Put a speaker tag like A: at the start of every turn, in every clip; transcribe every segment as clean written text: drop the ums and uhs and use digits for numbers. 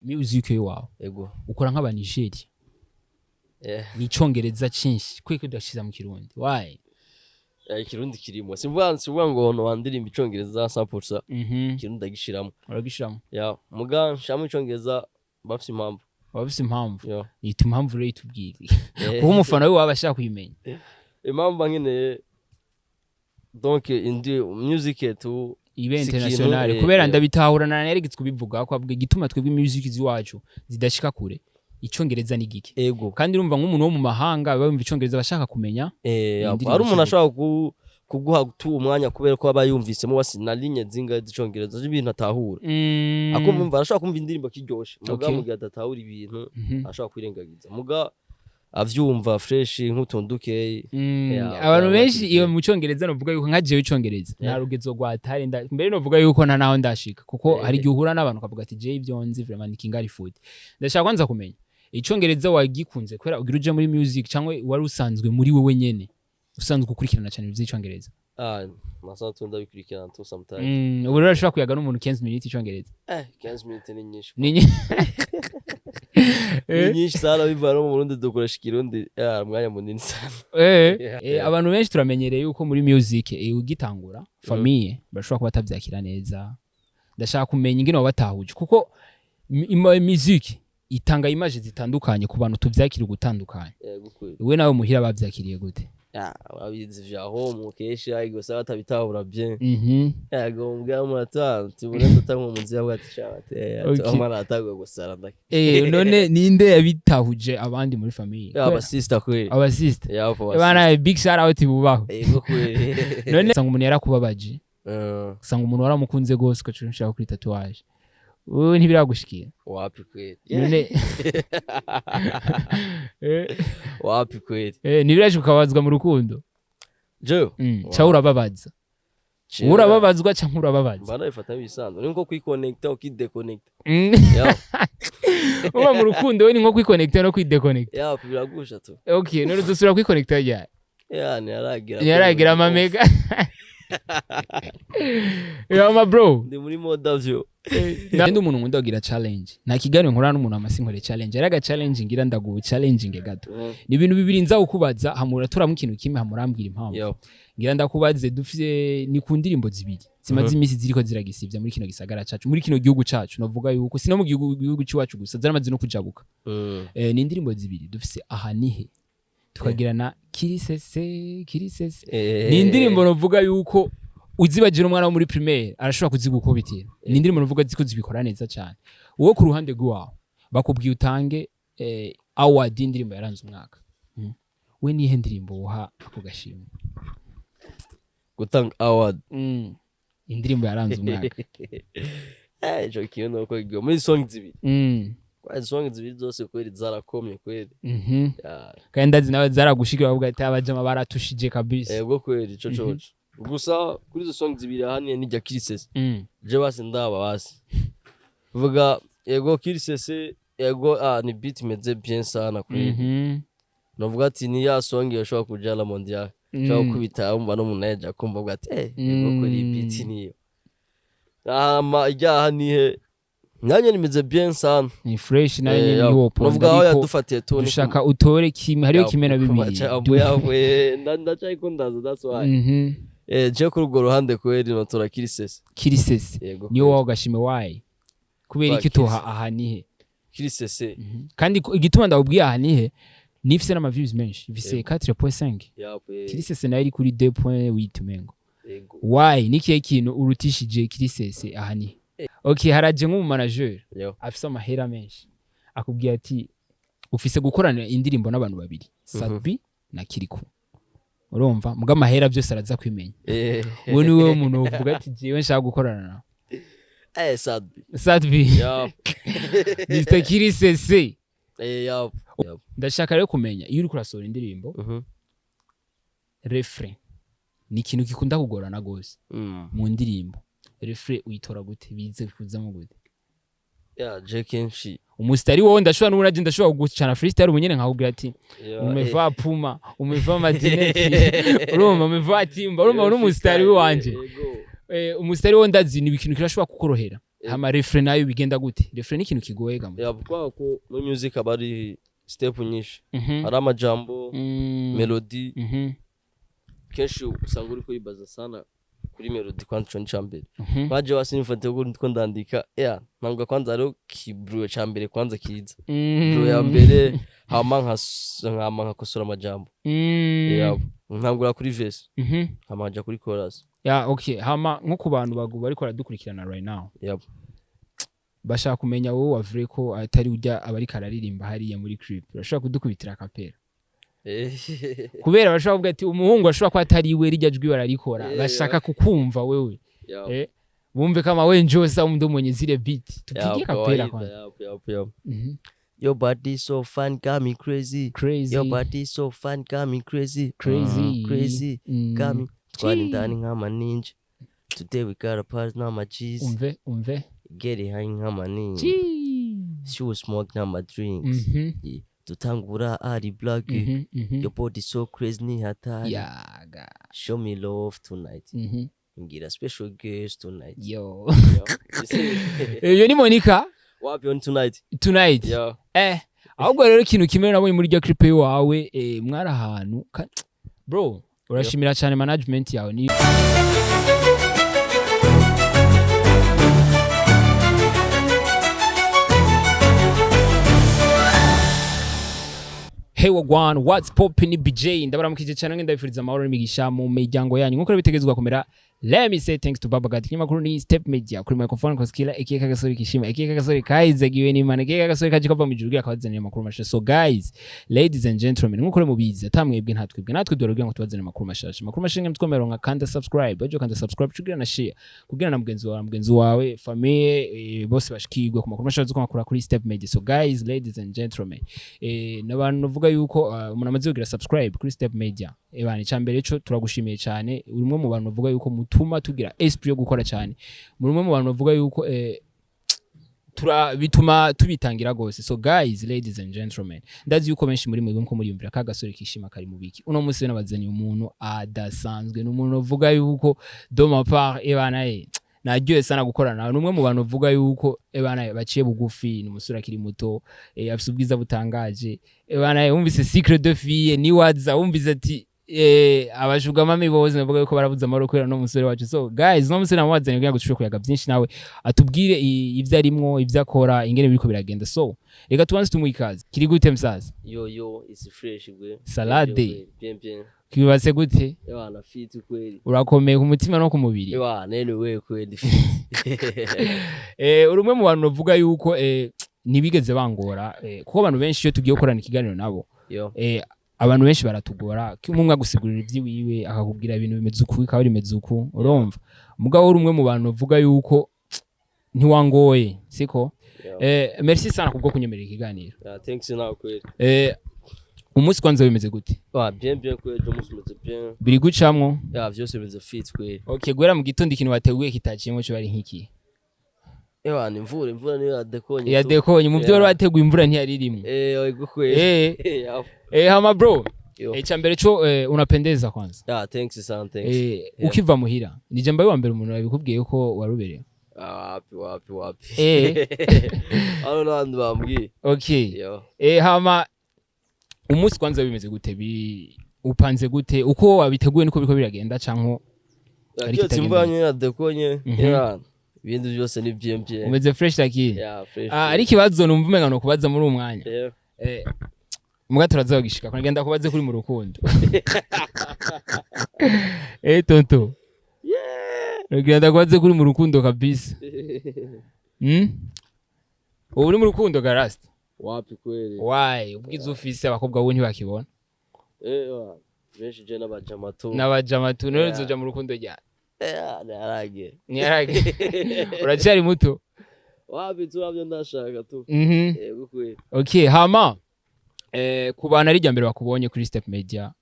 A: Muzika yawe
B: Ego.
A: ukora nk'aba Nigeria ni icongereza cinshi kwiko udashiza mu kirundi why
B: Ikirundi kirimo simvuga ngo no wandirimba icongereza 100% ikirundi ndagishiramo
A: uragishiramo
B: muga nshamo icongereza bafise impamvu
A: yita impamvu rero itubwire kuko umufana we waba ashaka kuyimenya
B: impamvu nkeneye donc indi music tu
A: ibe international kubera ndabitahurana na Eric kubivuga ko abwe gituma twebwe music ziwacu zidashika kure icongereza ni gike kandi urumva nk'umuntu wo mu mahanga baba icongereza bashaka kumenya
B: ari umuntu ashaka kuguha tu umwanya kubera ko aba yumvisemo wasi na ligne zinga z'icongereza ibintu atahura akumva arashaka kumva indirimbo kiryoshe muga mugihe adatahura ibintu ashaka kwirengagiza muga avyumva fresh nk'utunduke
A: abantu benshi iyo mu cyongereza no vuga yuko nkajewe icongereza nta rugezo rwatari mbere no vuga yuko nta naho ndashika kuko hari gihe uhura n'abantu kavuga ati je ibyo nzi vraiment nikingari food ndashaka kwanza kumenya icongereza wagikunze kwera ugira uje muri music cyangwa wari usanzwe muri wewe nyene usanzwe ukurikirana cyane ivy'icongereza
B: masanzwe ndabikurikirana to sometimes
A: ubu rero ashaka kuyaga n'umuntu 15 minutes icongereza
B: 15 minutes ni nyinshi nyinshi sana bivana mu Burundi dukoresha ikirundi mwanya munini sana
A: abantu benshi turamenyereye yuko muri music ugitangura famille bashobora kuba batavyakira neza ndashaka kumenya ingene wabatahuje kuko music itanga image zitandukanye ku bantu tuvyakira gutandukanye we nawe muhira bavyakiriye gute
B: abizi vyaho mukesha igose batabitahura bien yago mbwa murata tubone tutanko munzi yabwa tishate amara atagwe gusara ndake
A: none ninde yabitahuje abandi muri famille
B: aba sister kweli
A: aba sister bana big shout out bubaho
B: yego kweli
A: none sanga umuntu yarakubabaje sanga umuntu waramukunze gose ko nshaka kuri tatouage wewe ntibiragushikira
B: wapi kweli
A: none
B: wapi kweli
A: nibiraje ukabazwa mu rukundo
B: jo
A: cha urababaza urababazwa cyangwa urababaza
B: bana ifata bisanzwe ni nko kwiconnecta ukideconnecta
A: uba mu rukundo we ni nko kwiconnecta no kwideconnecta
B: biragusha tu
A: okay none dusura kwiconnecta ya
B: yaragira
A: amamega my bro
B: ndi muri mode avyo
A: ndi umuntu nkunda kugira challenge nta kiganiro nkora n'umuntu amasinkore challenge araga challenge ngira ndagubu challenge gato ni ibintu bibiri nza ukubaza hamura turamwe ikintu kimwe hamurambwira impamvu ngira ndakubaze dufite ni ku ndirimbo zibiri zimaze imisi ziriko ziragisivya muri kino gisagara cacu muri kino gihugu cacu navuga yuko sino mu gihugu ciwacu gusa zaramaze no kujabuka ni indirimbo zibiri dufite ahanihe tukagira na Kirisese ni indirimbo novuga yuko uzibagira umwana wo muri primaire arashobora kuzigukobitira ni indirimbo novuga ziko zibikora neza cyane uwo ku ruhande rwawo bakubwiye utange award indirimbo yaranze umwaka we nihe ndirimbo uha ako gashimwe
B: gutanga award
A: indirimbo yaranze umwaka
B: jo kiyono ko giyo muri song zibiri kwa song zibiri zose kweli zarakomye kweli
A: kandi ndazi nawe zaragushikira bavuga ati abajama baratushije kabisa
B: yego kweli coco gusa kuri zo song zibiri haniye nijya Kirisese je basi ndaba basi vuga yego Kirisese yego ni beat meze bien sana kweli novuga ati ni ya song yashobora kujala mondial cyo kubita umva no muneja kumva bwa ati yego kweli beat niyo ijya haniye nanye nimeze bien sana
A: ni fresh nayo ni hopo
B: novuga aho yadufatiye tone
A: dushaka utore kimwe hariyo kimena bibiri
B: yawe ndacayiko ndaza that's why je ku rugo ruhande kweli notora Kirisese
A: niyo waho Agashimwe why kubera iki tuha ahanihe
B: Kirisese
A: kandi igituma ndabubwiye ahanihe nifise n'ama views menshi vise 4.5 Kirisese nayo iri kuri 2.8 mengo why nikiye kintu urutishije Kirisese ahanihe okay haraje nk'umu manager afise amahera menshi akubwiye ati ufise gukorana indirimbo n'abantu babiri Sabi na Kirikou urumva muga mahera byose araza kwimenya we ni we umuntu uvuga ati jewe nshaka gukorana na Sabi Mr. Kirisese ndashaka rero kumenya iyo uri kurasohora indirimbo refrain ni ikintu gikunda kugorana gose mu ndirimbo refrain uyitora gute bize kuzamo gute
B: je kenshi
A: umustari wo ndashobora n'ubunaje ndashobora gucana freestyle ubunyene nkakubwira ati umeva puma umeva madineti urumva umeva timba urumva n'umustari wanje umustari wo ndazi ni ikintu kirashobora kukorohera hama refrain nayo bigenda gute refrain ni ikintu kigoye gamwe
B: kwa ko mu music abari step nyinshi hari amajambo melody kenshi usanga uri kuyibaza sana kuri melody kwanza cyo ncambere baje wasinifate ko ndandika ntabwo kwanza ari kibruwe cyambere kwanza kiza bro ya mbere hama nkakosora amajambo ntangura kuri verse hamaja kuri chorus
A: okay hama nko ku bantu bagu bari kora dukurikirana right now bashaka kumenya wowe wavure ko atari ujya abari kararirimba hariya muri clip urashobora kudukubitira kapera kubera bashaka kuvuga ati umuhungu ashobora kwa atari we rijya jwi bararikora bashaka kukumva wewe bumve kama we njosa umuntu mwenye zile beat tupige kapera kwa
B: Your body so fun, got me crazy. Your body so fun, got me crazy. Crazy. Got me. Twani ndani nkama ninja. Today we got a party na my cheese.
A: Umve.
B: Get it high nkama ninja. She will smoke na my drinks. Tutangura ari black. Your body so crazy ni hatari. Show me love tonight. Get a special guest tonight.
A: Yo ni Monica.
B: Wapi on tonight?
A: Ahubwo rero ikintu kimwe nabonye muri ryo clip yawe mwara ahantu bro urashimira cyane management yawe ni Hey wagwan, what's poppin' BJ ndabaramukije cyane ngenda bifuriza amahoro n'imigisha mu miryango yanyu nkuko bitegezwa kumera. Let me say thanks to Baba God. Kinyamakuru ni Step Media kuri microphone koskila ekeka gasori kishima ekeka gasori kaizegiwe ni mana ekeka gasori kajikova mu gihugu akabazanira makuru mashasha. So guys, ladies and gentlemen, nkuko mubizi atamwebwe natwe dore ngo tubazanira makuru mashasha. Makuru mashasha mtwomeronga kanda subscribe, bajo kanda subscribe chugira na share. Kugira na mugenzi wawe, famille bose bashikirwe ku makuru mashasha zo makuru kuri Step Media. So guys, ladies and gentlemen, nabantu vuga yuko umuntu amaze kugira subscribe kuri Step Media. Ebani cyambere cyo turagushimiye cyane. Urumwe mu bantu vuga yuko mutuma tugira esprit yo gukora cyane. Murumwe mu bantu bavuga yuko bituma tubitangira gose. So guys, ladies and gentlemen, ndazi yuko benshi muri mwebwe nko muri yumvira kagasore kishima kari mubiki. Uno munsi nabazanye umuntu adasanzwe n'umuntu uvuga yuko de ma part ebana naryoye sana gukorana n'umwe mu bantu uvuga yuko ebana baciye bugufi ni umusura kiri muto afite ubwiza butangaje ebana wumvise secret de fille ni waza wumvise ati abashuga mami boze navuga yuko barabuza amaro kwera no musore wacu. So guys, no musore namwazanye kugira ngo tushobore kuyaga byinshi nawe atubwire ivyo arimwo ivyo akora ingene biriko biragenda. So reka tubanze tumwikaze. Kiri gute msaza?
B: Yo is fresh gwe.
A: Salade.
B: Bien.
A: Kibase gute?
B: Na fit kweli.
A: Urakomeye ku mutima no ku mubiri.
B: Nene we kweli.
A: Urumwe mu bantu bavuga yuko nibigeze bangora kuko abantu benshi iyo tugiye gukorana ikiganiro nabo. Abantu benshi baratugora umwe agusigurira ivyiwiwe akakubwira ibintu bimeze uku ikaba rimeze uku urumva mugabo urumwe mu bantu bavuga yuko ntiwangoye siko merci sana kubwo kunyemerera ikiganiro.
B: Thanks na kweli.
A: Umunsi kwanza bimeze gute?
B: Bien kweli umunsi umeze bien.
A: Biri gucamwo?
B: Vyose bimeze fit kweli.
A: Okay, gwera mu gitondo ikintu wateguye kitaciyemo cyo bari nkiki?
B: Ni imvura niyo yadekonye.
A: Yadekonye mu byo wari wateguye imvura ntiyaririmwe.
B: Kweli.
A: Hama bro, chambere cho unapendeza kwanza.
B: Thanks sana, thanks.
A: Ukiva muhira, ni jamba wa mbere umuntu yabikubwiye ko warubereye.
B: Wapi. Ano ndo bambwiye.
A: Okay. Hama umunsi kwanza bimeze gute upanze gute uko wabiteguye niko biko biragenda canko
B: ari kitagenda yadekonye ibintu byose ni byemye.
A: Umeze fresh lakini.
B: Fresh.
A: Ari kibazo numva umenga no kubaza muri umwanya. Muga turazogishika kunagenda kubaze kuri mu rukundo. Tonto. Nagenda kubaze kuri mu rukundo kabisa. Uri mu rukundo garast?
B: Wapi kweli?
A: Why? Ubwiza ufise abakobwa bo ntibakibona.
B: Benshi je
A: n'abajamatu none zoja mu rukundo ryane.
B: Nyarage.
A: Uracari muto.
B: Wapi turabyo ndashaka tu. Kweli.
A: Okay, hama ku bana ari jambere bakubonye kuri Step Media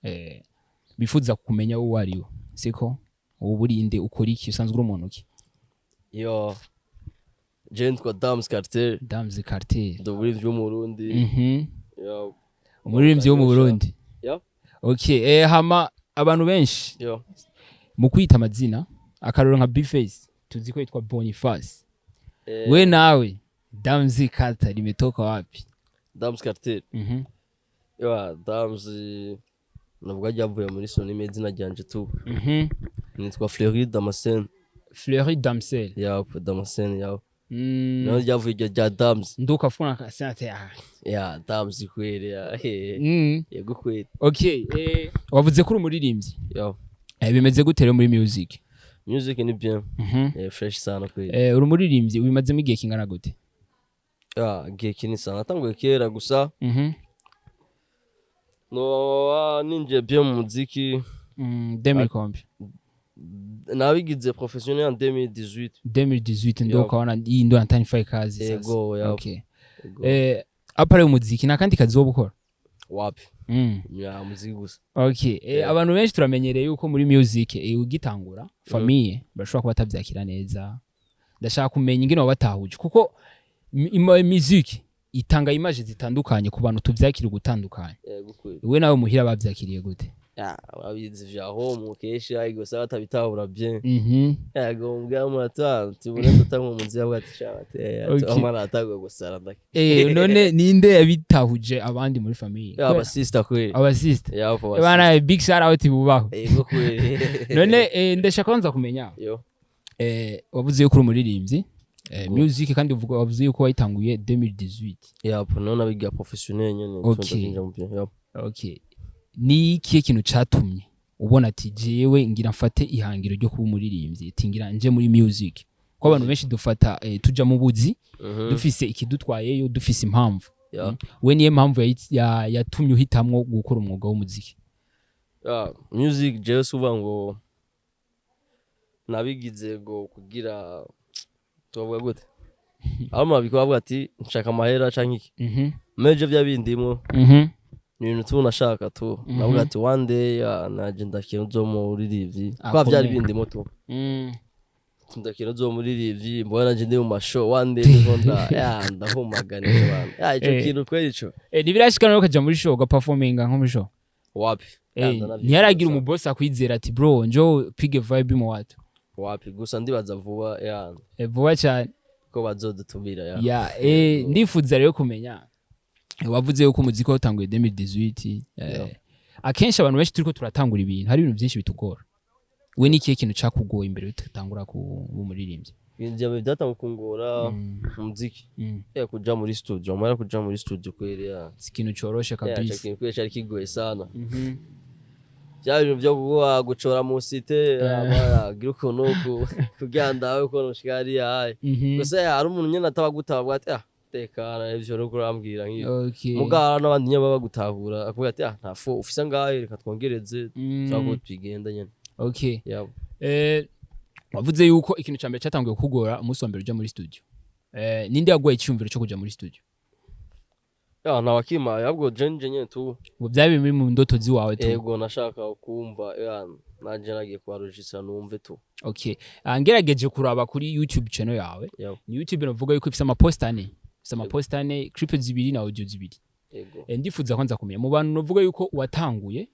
A: bifuza kumenya uwo ari we siko uburinde ukora iki usanzwe uri umuntu ki?
B: Kwa Damzz Kartel.
A: Damzz Kartel.
B: Umuririmbyi wo mu Burundi.
A: Umuririmbyi wo mu Burundi. Okay, hama abantu benshi. Mu kwita amazina akaroro nka Bface tuzi ko yitwa Boniface. We nawe Damzz Kartel limetoka wapi?
B: Damzz Kartel. Damzz navuga ryavuye muri Sony medina ryanje tu. Nitwa Fleury Damascene.
A: Fleury Damascene.
B: Damascene yawe. No ryavuye rya Damzz.
A: Nduka funa ka sante
B: Damzz kwere yego kwere.
A: Okay, wavuze ko uri umuririmbyi. Bimeze gute rero muri music?
B: Music ni bien. Fresh sana kwere.
A: Uri umuririmbyi ubimazemo igihe kingana gute?
B: Gihe kinini sana natanguye kera gusa. No ninje bien mu muziki
A: 2000 combien?
B: Nabigize professionnel en 2018
A: ndo kaona hii ndo antanifai kazi sasa.
B: Ego ya.
A: Okay. Apare umuziki nakandi kazi wo gukora?
B: Wapi? Ya muziki gusa.
A: Okay. Abantu benshi turamenyereye yuko muri music ugitangura famille bashobora kuba batavyakira neza. Ndashaka kumenya ingene wabatahuje kuko music itanga image zitandukanye ku bantu tuvyakira gutandukanye. We nawe muhira bavyakiriye gute?
B: Abizi vya home kesha igose batabitahura bien. Yego mbwa mata tubone tutangwa munzi yabwa tishate. Amara atagwe gusara ndaki.
A: None ninde yabitahuje abandi muri famille?
B: Aba sister kweli.
A: Aba sister.
B: Yapo.
A: Bana big shout out bubaho.
B: Yego kweli.
A: None ndashaka kwanza kumenya.
B: Yo.
A: Wavuze yuko uri umuririmbyi. Music kandi uvuga wavuze yuko wayitanguye 2018.
B: Yapo none abiga professionnel nyene
A: twinjira mu byo. Okay. Ni ikihe kintu catumye ubona ati jewe ngira mfate ihangiro ryo kuba umuririmbyi tingira nje muri music ko abantu benshi dufata tuja mu buzi dufise ikidutwayeyo dufise impamvu we niye mpamvu yatumye uhitamwo gukora umwuga w'umuziki?
B: Music jewe suba ngo nabigize go kugira tuvuga gute ama bikwavuga ati nshaka amahera canke iki meje byabindimo ibintu tunashaka tu navuga ati one day naje ndakira zo muri rivyi kwa byari bindimo tu ndakira zo muri rivyi mbona nje ndi mu mashow one day ndonda ndahumagane bana ico kintu kweli ico
A: nibirashikana no kaja muri show ga performinga nko muri show
B: wapi
A: ntiyaragira umuboss akwizera ati bro njo pige vibe mu watu
B: wapi gusa ndibaza vuba
A: vuba cyane
B: ko bazodutumira
A: ndifuza rero kumenya wavuze yuko umuziki watanguye 2018 akenshi abantu benshi turiko turatangura ibintu hari ibintu byinshi bitugora we nikiye kintu cakugoye imbere tutangura ku umuririmbyi?
B: Ibintu byatanga kungora umuziki kuja muri studio mara kuja muri studio kwere
A: ikintu coroshe kabisa
B: ikintu kwere cyari kigoye sana byari byo gucora mu site gira ukuntu kuganda uko nushikari yaye gusa hari umuntu nyene atabagutaba ati tekana ivyo no kurambwira ngiyo mugara n'abandi nyaba bagutahura akuvuga ati nta fo ufisa ngahe reka twongereze cyangwa twigenda nyene.
A: Okay. Wavuze yuko ikintu cyambere cyatanguye kugora umunsi wa mbere uja muri studio. Ninde yagoye icyumviro cyo kuja muri studio?
B: Na wakima yabwo jenje nyene tu.
A: Ngo byabe muri mu ndoto ziwawe tu.
B: Yego nashaka kumva naje nagiye kwa registra numve tu.
A: Okay. Ngerageje kuraba kuri YouTube channel yawe. Ni YouTube navuga yuko ifise amaposta ane. Amaposta ane, clip zibiri na audio zibiri.
B: Yego.
A: Ndifuza kwanza kumenya mu bantu navuga yuko watanguye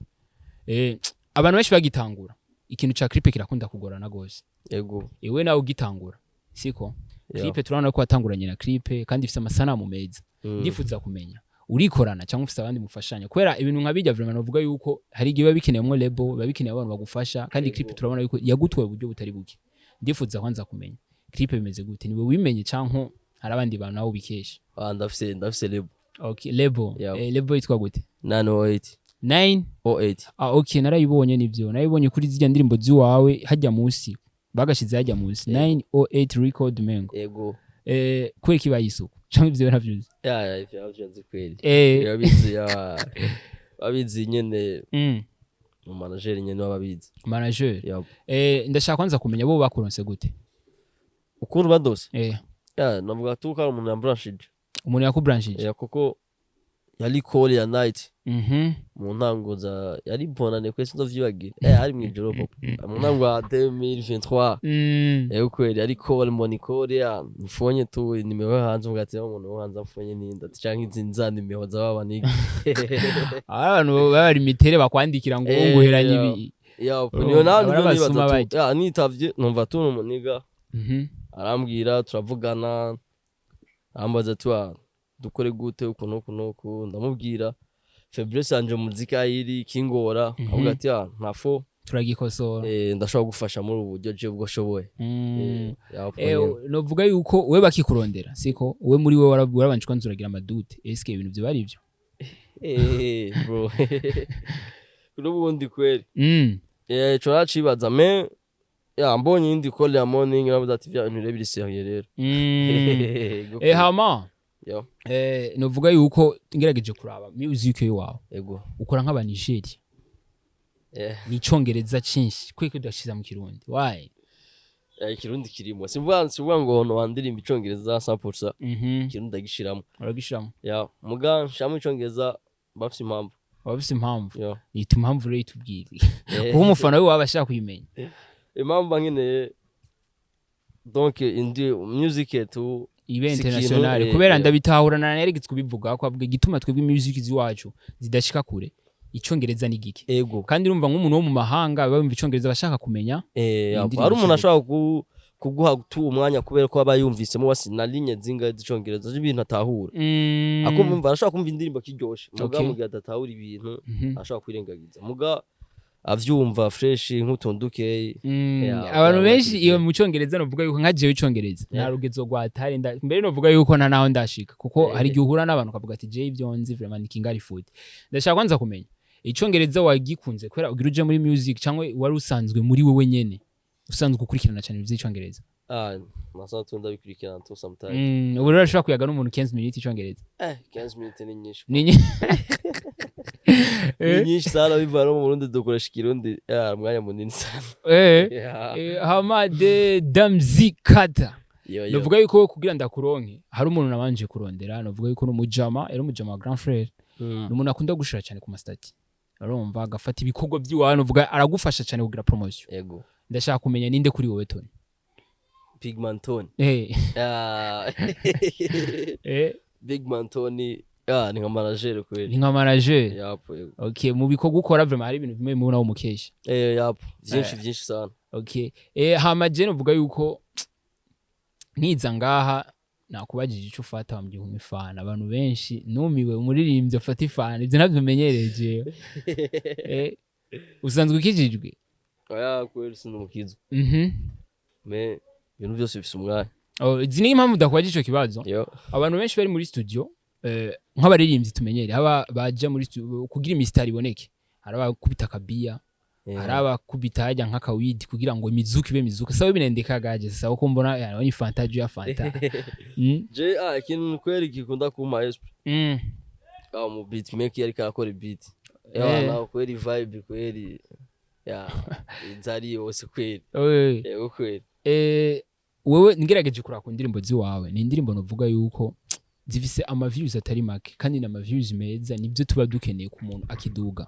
A: abantu benshi bagitangura ikintu cha clip kirakunda kugorana gose.
B: Yego.
A: Ewe nawe ugitangura siko clip turabona ko watanguranye na clip kandi ifise amasanamu meza. Ndifuza kumenya urikorana cyangwa ufise abandi mufashanya kwera ibintu nkabijya vraiment navuga yuko hari igihe babikeneyemo label babikeneye abantu bagufasha kandi clip turabona yuko yagutwaye uburyo butari buke. Ndifuza kwanza kumenya clip bimeze gute niwe wimenye canko hari abandi bantu nawo bikesha?
B: Ndafise label.
A: Okay, label. Label itwa gute?
B: 908.
A: 908. Okay, narayibonye nivyo. Narayibonye kuri zijya ndirimbo ziwawe hajya munsi. Bagashize hajya munsi. 908 record mengo.
B: Yego.
A: Kwe kibayisuko. Cyangwa ivyo ntavyuzi.
B: Ivyo ntavyuzi kweli. Yabizi abizi nyene. Mu manager nyene wababizi.
A: Manager. Ndashaka kwanza kumenya bo bakuronse gute?
B: Ukuru badose. Navuga tuka umuntu yambranchije.
A: Umuntu yakubranchije.
B: Kuko yali call ya night. Mu ntango za yali bonane kwese ndovyibagira. Hari mwijoro papa. Mu ntango ya 2023. Ukweli yali call monikore ya mfonye tu nimero hanze mugati umuntu hanze mfonye ninda canke izinza nimero z'ababa niki.
A: Abantu bari mitere bakwandikira ngo nguheranye ibi.
B: Niyo nawe nibyo nitavye numva tu umuniga. arambwira turavugana ambaza twa dukore gute ukuntu ndamubwira Fabrice anje muzika iri kingora avuga ati ntafo
A: turagikosora
B: ndashobora gufasha muri ubu buryo je bwo shoboye
A: novuga yuko we bakikurondera siko we muri we warabanje kwanzuragira amadute eske ibintu byo bari byo
B: bro kurubundi kweli chora chibaza me mbonye indi call ya morning navuga ati bya bintu biri serieux rero
A: hama novuga yuko ngerageje kuraba music yawe
B: yego
A: ukora nk'aba Nigeria ni icongereza cinshi kwiko udashiza mu kirundi why
B: ikirundi kirimo simvuga ngo no wandirimba icongereza 100% kirundi ndagishiramo
A: uragishiramo
B: muga nshamo icongereza bafise impamvu yita
A: impamvu rero tubwire kuko umufana we wabashaka kuyimenya
B: impamvu nkene donc indi music tu
A: ibe international kubera ndabitahurana na Eric kubivuga ko avuga gituma twebwe music ziwacu zidashika kure icongereza ni gike kandi urumva nk'umuntu wo mu mahanga baba bumva icongereza bashaka kumenya
B: ari umuntu ashaka kuguha tu umwanya kubera ko aba yumvisemo wasina linye zinga z'icongereza ibintu atahura akumva ashaka kumva indirimbo kiryoshe muga mugihe adatahura ibintu ashaka kwirengagiza muga avyumva fresh nk'utunduke
A: abantu benshi iyo mu cyongereza no vuga yuko nkajewe icongereza narugezo gwatari mbere no vuga yuko nta naho ndashika kuko hari gihe uhura n'abantu kavuga ati je ivyo nzi vraiment ni kingari food ndashaka kwanza kumenya icongereza wagikunze kwera ugira uje muri music cyangwa wari usanzwe muri wewe nyene usanzwe gukurikirana cyane ivy'icongereza
B: nasa tunda bikurikirana to sometimes
A: ubu rero ashaka kuyaga n'umuntu 15 minutes icongereza
B: 15 minutes ni nyinshi
A: ni
B: nyinshi sana bivana mu Burundi dukoresha ikirundi mwanya munini sana
A: hama de Damzz Kartel novuga yuko kugira ndakuronke hari umuntu nabanje kurondera novuga yuko n'umujama wa grand frère n'umuntu akunda gushira cyane ku mastati arumva agafata ibikorwa by'iwanyu novuga aragufasha cyane kugira promotion
B: yego
A: ndashaka kumenya ninde kuri wowe Tony
B: Big Man Tony Big Man Tony ni nka manager kweli
A: ni nka manager
B: yapo
A: okay mu bikorwa ukora vraiment hari ibintu bimwe mubona wo mukesha
B: yapo byinshi sana
A: okay hama je novuga yuko niza ngaha nakubajije ico ufata mu gihe umufana abantu benshi numiwe umuririmbyi afata ifana ivyo navyo menyereje usanzwe ukijijwe
B: kweli sinumukizo me ibintu byose bifise umwanya
A: zini impamvu ndakwaje ico kibazo abantu benshi bari muri studio nk'abaririmbyi tumenyere haba baje muri studio kugira imistari iboneke haraba kubita kabia haraba kubita hajya nk'akawidi kugira ngo imizuki ibe mizuka sawa binendeka gaje sawa ko mbona yani fantaji ya fanta
B: je ikintu kweli kikunda kuma esprit mu beat maker ariko akora beat na kweli vibe kweli inzari yose kweli kweli wewe ngerageje kuraka indirimbo ziwawe ni indirimbo novuga yuko zifise ama views atari make kandi na views meza nibyo tuba dukeneye ku muntu akiduga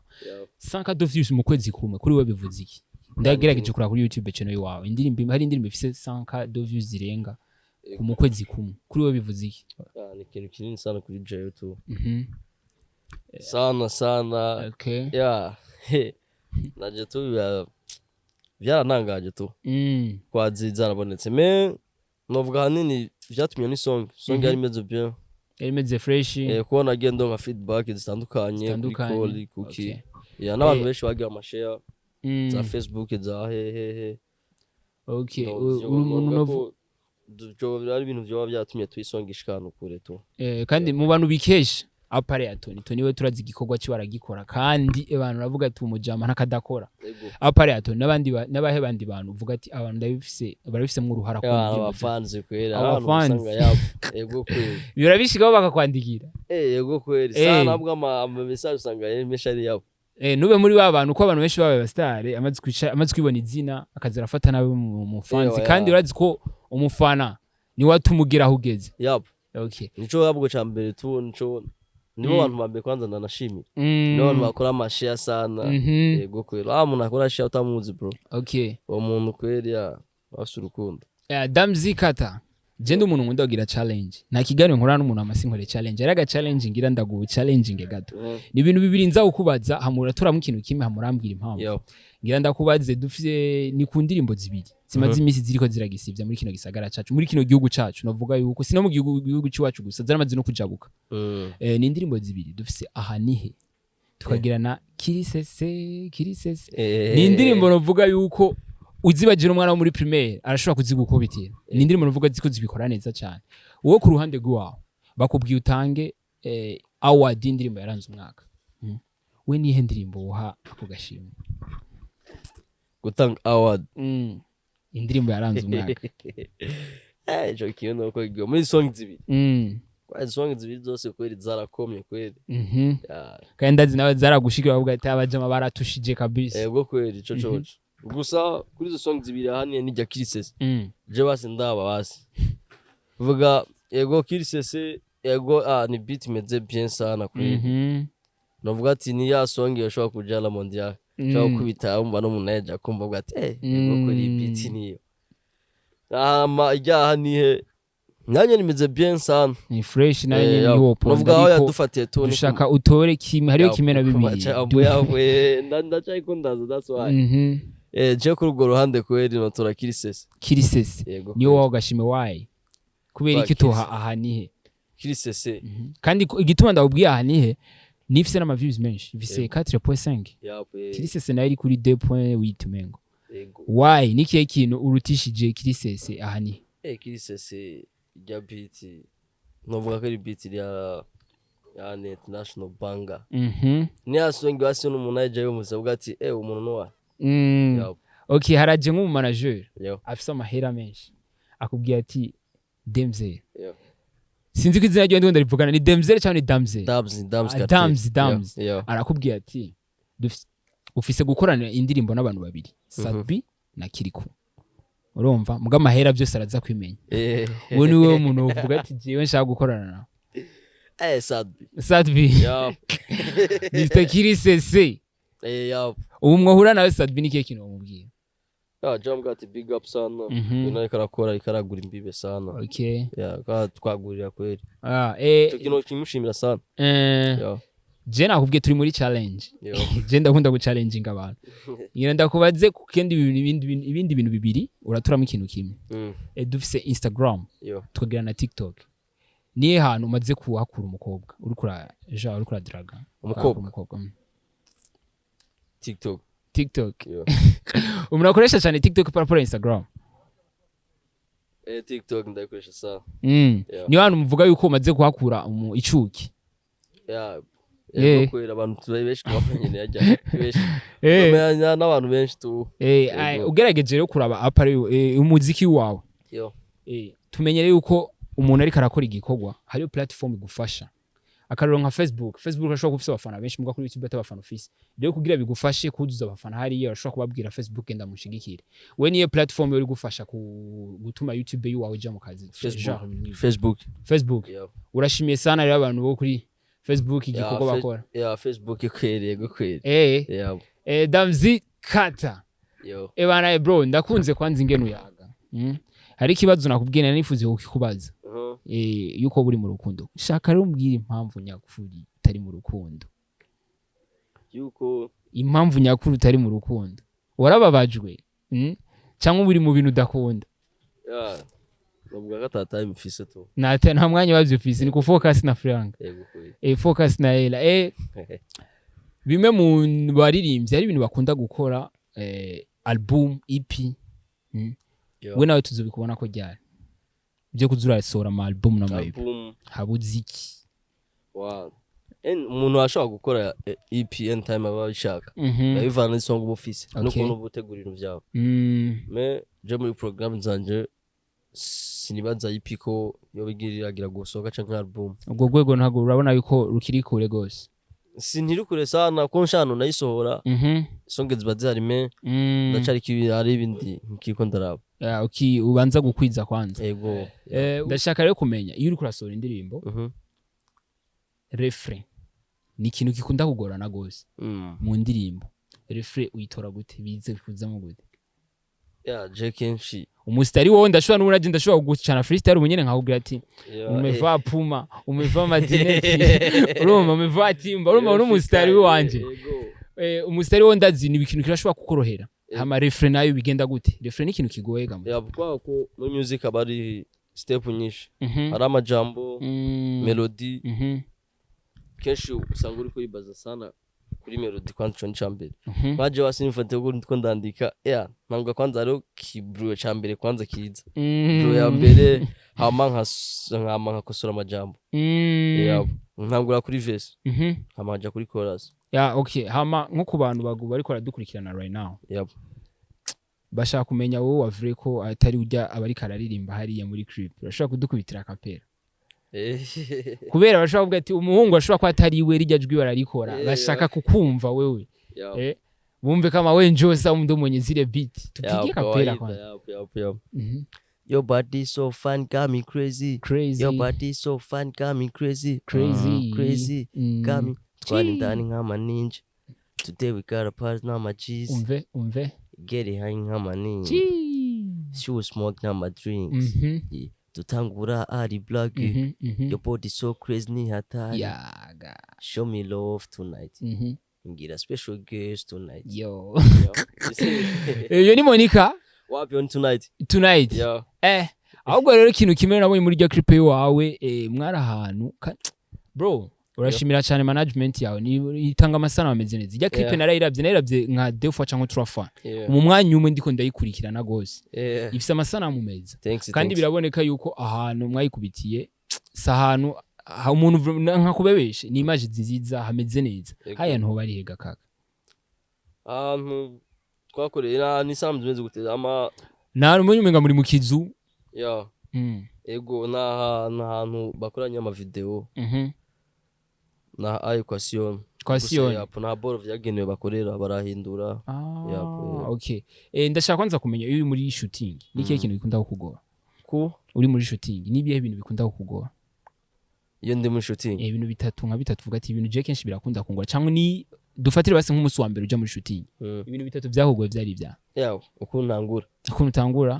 B: 100 views mu kwezi kumwe kuri we bivuze iki ndagerageje kuraka kuri YouTube channel yawe indirimbo hari indirimbo ifise 100 views zirenga ku mu kwezi kumwe kuri we bivuze iki ni ikintu kinini sana kuri YouTube sana
A: okay
B: naje tu byaranangaje tu kwazi zarabonetse me novuga hanini vyatumye ni song yari imeze bien
A: yari imeze fresh
B: kubona agenda nka feedback zitandukanye kuri kuki n'abantu benshi bagira amashare za Facebook za hehehe
A: okay
B: umuntu ari ibintu byo byatumye tuyisonga ishikana kure tu
A: kandi mu bantu bikesha apare ya Tony we turazi igikorwa cyo baragikora kandi abantu ravuga ati umujama ntakadakora apare ya Tony nabandi nabahe bandi bantu uvuga ati abantu barabifise mu ruhara ko
B: abafanze kwera abantu yego kweli
A: birabishigaho bakakwandikira
B: yego kweli sana nabwo ama message usanga yemeshari yabo
A: nube muri babantu ko abantu benshi babaye abastare amazi kwibona izina akazirafata nawe mu fans kandi urazi ko umufana ni watumugira hugeze okay
B: nico yabwo cyambere tu nico nibo bantu bambe kwanza ndanashimira nibo bantu bakora amashare sana yego kweli umuntu akora share utamuzi bro
A: okay
B: uwo muntu kweli afite urukundo
A: Damzz Kartel je umuntu nkunda kugira challenge nta kiganiro nkora n'umuntu amasinkore challenge araga challenge ngira ndagubu challenge gato ni ibintu bibiri nza ukubaza hamura turamo ikintu kimwe hamurambwira impamvu ngira ndakubaze dufite ni ku ndirimbo zibiri zimaze imisi ziriko ziragisivya muri kino gisagara cacu muri kino gihugu cacu navuga yuko sino mu gihugu ciwacu gusa zaramaze no kujabuka ni indirimbo zibiri dufise aha nihe tukagira na Kirisese ni indirimbo navuga yuko uzibagire umwana wo muri primaire arashobora kuzigukubitira ni indirimbo navuga ziko zibikora neza cyane uwo ku ruhande rwawo bakubwiye utange award indirimbo yaranze umwaka we nihe ndirimbo uha ako gashimwe
B: gutanga award
A: indirimbo yaranze umwaka
B: jo kiyono ko giyo muri song zibiri kwa song zibiri zose kweli zarakomye kweli
A: kandi ndazi nawe zaragushikira bavuga ati abajama baratushije kabisa
B: yego kweli coco gusa kuri izo song zibiri haniye nijya Kirisese je basi ndaba basi vuga yego Kirisese yego ni beat imeze bien sana kweli navuga ati ni ya song yoshobora kujana mondial cyo kubita umva no muneja kumva ati yego kuri beat niyo ijyaha nihe nanye nimeze bien sana
A: ni fresh nanye ni hopo
B: navuga aho yadufatiye tone
A: ushaka utore kimwe hariyo kimena bibiri
B: yawe ndacayiko ndaza that's why je kuri urwo ruhande kweri notora Kirisese
A: niyo waho Agashimwe wayi kubera iki toha aha nihe
B: Kirisese
A: kandi igituma ndabubwiye aha nihe nifise n'ama views menshi vise 4.5 Kirisese nayo iri kuri 2.8 mengo why nikiye kintu urutishije Kirisese aha nihe
B: Kirisese ya beat novuga ko ari beat ya international banga ni asongi wasi n'umuntu aje yo musavuga ati umuntu nowa okay haraje nk'umu manager afise amahera menshi akubwiye ati Damzz sinzi ko izina ryo ndarivugana ni Damzz cyangwa ni Damzz arakubwiye ati ufise gukorana indirimbo n'abantu babiri Sabi na Kirikou urumva muga mahera byose araza kwimenya we niwe umuntu uvuga ati jewe nshaka gukorana na Sabi Mr Kirisese ubu mwahura nawe Sabi ni kintu wamubwiye jambwa ati big up sana none karakora ikaragura imbibe sana
A: okay
B: twagurira kweli cyo kino kimushimira sana
A: je nakubwiye turi muri challenge je ndakunda gu challenging abantu ngira ndakubaze kukende ibindi bintu bibiri uraturamo ikintu kimwe dufise Instagram tukagira na TikTok niye hantu umaze kuhakura umukobwa urikura draga
B: umukobwa TikTok
A: umuntu akoresha cyane TikTok para Instagram
B: TikTok ndakoresha sana
A: niyo hantu muvuga yuko umaze kuhakura icuki
B: kwera abantu tubeshi twafanye yajya beshi n'abantu benshi tu
A: ugerageje rero kuraba apare umuziki wawe tumenyere yuko umuntu ari karakora igikorwa hariyo platform igufasha akarero nka Facebook ashobora gufisa abafana benshi muga kuri YouTube atabafana office rero kugira bigufashe kuzuza abafana hariyo ashobora kubabwira Facebook enda mushigikire we niye platform yo gufasha gutuma YouTube yawe ija mu kazi Facebook urashimiye sana rero abantu bo kuri Facebook igikorwa bakora
B: Facebook ikwiriye gukwira
A: Damzz Kartel bana bro ndakunze kwanza ingeno yaga hari kibazo nakubwira nifuze kukikubaza yuko buri mu rukundo shaka rero umbwira impamvu nyakuri utari mu rukundo
B: yuko
A: impamvu nyakuri utari mu rukundo warababajwe cyangwa buri mu bintu udakunda
B: Navuga ko time mfise to.
A: Nta mwanya wavyo ufise ni ku focus na Frank. Focus na Ela. Bimwe mu baririmbyi ari ibintu bakunda gukora album EP. We nawe tuzobikubona ko ryari. Byo kuzura sora ama album na mayipe. Habuziki.
B: Wow. Umuntu ashaka gukora EP time abashaka. Bivana n'isonga ubufise no kuntu butegura ibintu byawe. Me je muri program zanje sinibaza EP ko yobigiriragira gusohoka canke album.
A: Ubwo gwego ntago urabona yuko rukiri kure gose.
B: Siniri kure sana ko nshano nayisohora. Songe zibaze harime ndacari kibiri ibindi nkiko ndaraba.
A: Okay ubanza gukwiza kwanza.
B: Yego.
A: Ndashaka rero kumenya iyo uri kurasohora indirimbo. Refrain ni ikintu gikunda kugorana gose mu ndirimbo. Refrain uyitora gute bize kuzamo gute?
B: Je kenshi
A: umustari wowe ndashobora n'uraje ndashobora gucana freestyle umunyene nkakubwira ati umeva puma umeva madineti urumva umeva timba urumva uri umustari wanje umustari wowe ndazi ni ikintu kirashobora kukorohera hama refrain nayo bigenda gute refrain ikintu kigoye gamwe
B: yabwa ko mu music abari step nyinshi hari amajambo melody kenshi usanga uri kuyibaza sana kuri melody kwanza cyo ncambere baje wasinifate ko ndiko ndandika ntabwo kwanza ari kibruwe cyambere kwanza kiza bro ya mbere hama nkakosora amajambo ntangura kuri verse hamaja kuri chorus
A: okay hama nko ku bantu bagu bari kora dukurikirana right now bashaka kumenya wowe wavure ko atari ujya abari kararirimba hariya muri clip bashaka kudukubitira kapera kubera bashaka kuvuga ati umuhungu ashobora kwa atari we rijya jwi bararikora bashaka kukumva wewe bumve kama we njosa umuntu mwenye zile beat tupige kapera kwa
B: Your body so fun got me crazy. Your body so fun got me crazy. Crazy got me twani ndani nkama ninja. Today we got a party na my cheese.
A: Umve
B: get it hang nkama ninja. She will smoke na my drinks. Tutangura ari block. Your body so crazy ni hatari. Show me love tonight. Get a special guest tonight.
A: Yo ni Monica.
B: Wapi on tonight?
A: Ahubwo rero ikintu kimwe nabonye muri ryo clip yawe mwara ahantu bro urashimira cyane management yawe ni itanga amasana ameze neza ijya clip narayiravye nka 2 fois cyangwa 3 fois mu mwanya umwe ndiko ndayikurikirana gose ifise amasana mu meza kandi biraboneka yuko ahantu mwayikubitiye sahantu umuntu nka kubebeshe ni image nziza hameze neza haya nto bari hega kaka
B: twakorera ni samwe meze guteza ama
A: nari umenga muri mukizu
B: ego na hantu bakoranya ama video na equation yapo na ball vyagenewe bakorera barahindura
A: okay ndashaka kwanza kumenya uri muri shooting nikiye kintu bikunda kukugora uri muri shooting nibiye ibintu bikunda kukugora
B: iyo ndi muri shooting
A: ibintu bitatu vuga ati ibintu je kenshi birakunda kungora cyangwa ni dufatire base nk'umunsi wa mbere uja muri shooting ibintu bitatu byahugoye byari bya ukuntu utangura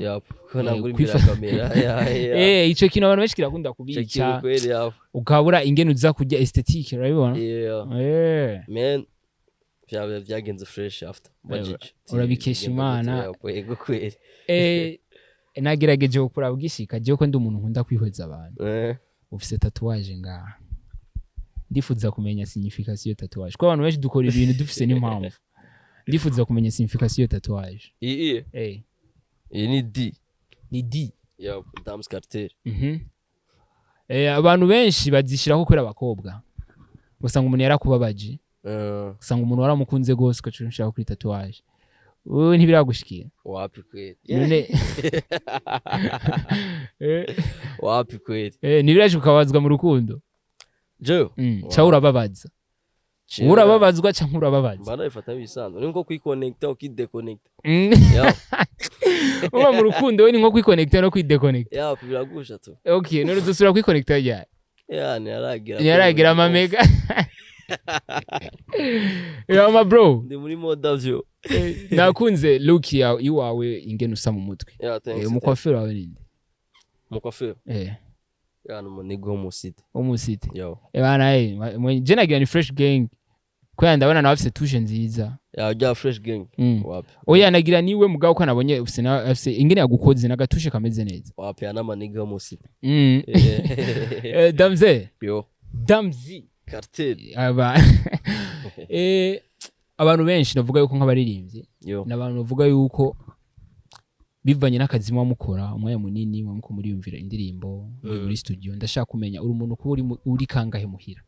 B: nangura imbere kamera
A: ico kintu abantu benshi kirakunda kubica ukabura ingene uza kujya aesthetique urabibona
B: man byagenze fresh after budget
A: urabikesha Imana
B: yego kweri
A: nagerageje gukora bwishika je ko ndi umuntu nkunda kwihoza abantu ufise tatouage ngaha ndifuza kumenya signification ya tatouage kwa abantu benshi dukora ibintu dufise n'impamvu ndifuza kumenya signification ya tatouage
B: iyi ni D Damzz Kartel
A: abantu benshi bazishiraho kwera abakobwa usanga umuntu yarakubabaje usanga umuntu waramukunze gose ko cyushaka kuri tatouage wewe ntibiragushikira
B: wapi kweli
A: ntibiraje ukabazwa mu rukundo
B: Jo
A: cha urababaza urababazwa cyangwa urababaza
B: bana ifata bisanzwe ni nko kwiconnecta ukideconnecta
A: uba mu rukundo we ni nko kwiconnecta no kwideconnecta
B: biragusha tu
A: okay none dusura kwiconnecta ya
B: naragira
A: amamega ma bro
B: ndi muri mode avyo
A: nakunze look yawe ingene usa mu mutwe umukwafero wawe ninde
B: umukwafero munigo
A: umusite bana je nagira ni fresh gang kwa ndabona na bafise touche nziza
B: ya fresh gang wapi
A: oya nagira niwe mugabo ko nabonye ufise ingene yagukoze nagatushe kameze neza
B: wapi ana maniga umusite
A: Damzz
B: Kartel
A: abantu benshi navuga yuko nk'abaririmbyi nabantu bavuga yuko bivanye n'akazi mukora umwanya munini muko muri yumvira indirimbo muri studio ndashaka kumenya uri umuntu kuba uri kangahe muhira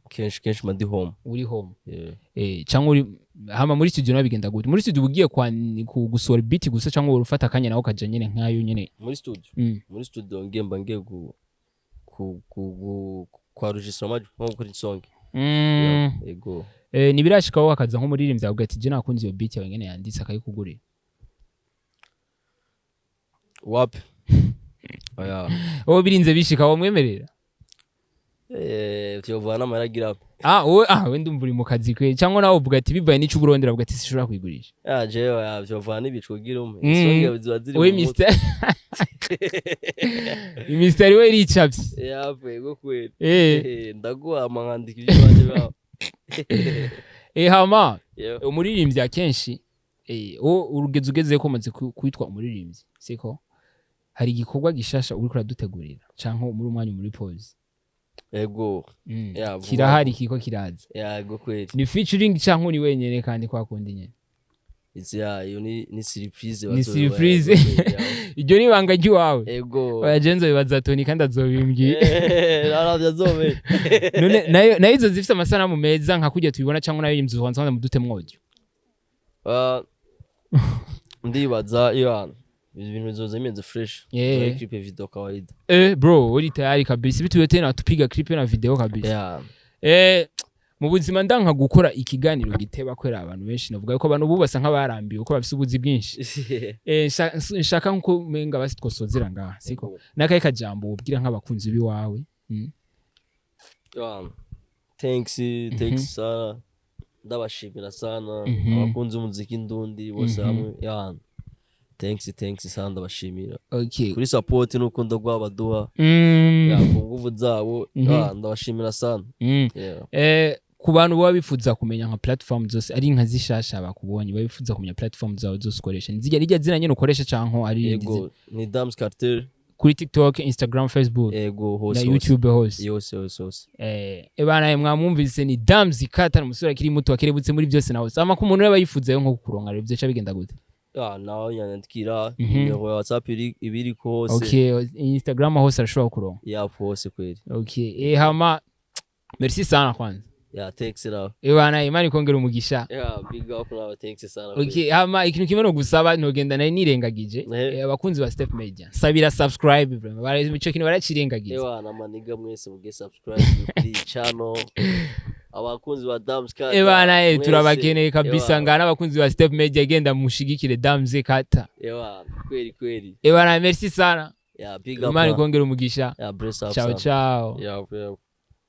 B: kenshi mandi home
A: uri home cyangwa uri hama muri studio nabigenda gute muri studio ugiye gusora beat gusa cyangwa urufata kanya nawo kaje nyene nkayo nyene
B: muri studio ngemba ngiye kwa registrement nko kuri song ego
A: nibirashikaho akaza nko muri rimvya ugati je nakunze iyo beat yawe nyene yanditse akayikugurira
B: wapi
A: birinze bishika wo mwemerera
B: tuyovana maragira
A: we ndumva uri mu kazi kwe cyangwa nawe uvuga ati bivaye n'ico burondera uvuga ati sishobora kwigurisha
B: jewe tuyovana ibicugira umwe isonge bizwa ziri
A: we Mr. we ricapsi
B: yego kweli ndaguha amandika ibyo banje bawo
A: hama umuririmbyi akenshi urugeze ugeze ko maze kwitwa umuririmbyi siko hari igikorwa gishasha uri kuradutegurira canke muri umwanya muri pause
B: ego
A: kirahari kiko kiraza
B: ego kweli
A: ni featuring canke ni wenyene kandi kwa kundi nyene
B: ni surprise
A: ni surprise iryo ni banga ry'iwawe
B: ego
A: oya jenzo bibaza Tony kandi azobimbwiye
B: azobe
A: none nayo izo zifite amasanamu meza nka kujya tubibona cyangwa nayo imzu wanza mudute mwodyo
B: ndibaza ibintu bizoza imeze fresh clip video kawaida
A: bro uri tayari kabisa bituwe tena tupiga clip na video kabisa mu buzima ndanka gukora ikiganiro giteba kwera abantu benshi navuga ko abantu bubasa nk'abarambiwe uko bafise ubuzi bwinshi nshaka nko menga basi twosozera ngaha siko nakaye kajambo ubwira nk'abakunzi biwawe
B: thanks sana ndabashimira sana abakunzi umuziki ndundi bose hamwe thanks sana ndabashimira kuri support n'urukundo rw'abaduha nguvu zabo ndabashimira sana ku bantu baba bifuza kumenya nka platform zose ari nka zishasha bakubonye babifuza kumenya platform zawe zose ukoresha nzijya rijya zina nyene ukoresha canko ari ni Damzz Kartel
A: kuri TikTok, Instagram, Facebook na YouTube hose bana mwamwumvise ni Damzz Kartel umusore akiri muto akerebutse muri byose nawe ama ku muntu yabayifuza nko kuronka revyo cha bigenda gute
B: nawe yandikira nimero ya WhatsApp ibiri ko
A: hose Instagram hose arashobora kuronka
B: hose kweli
A: hama merci sana kwanza
B: thanks now
A: bana imani kongera umugisha
B: big up now thanks sana
A: hama ikintu kimwe no gusaba ntogenda nari nirengagije abakunzi ba Step Media sabira subscribe bari mico kintu baracirengagije
B: namaniga mwese muge subscribe kuri channel abakunzi ba Damzz Kartel
A: bana turabakeneye kabisa ngana abakunzi ba Step Media genda mushigikire Damzz Kartel
B: kweli
A: bana merci sana
B: big up
A: imani kongera umugisha
B: bless up
A: ciao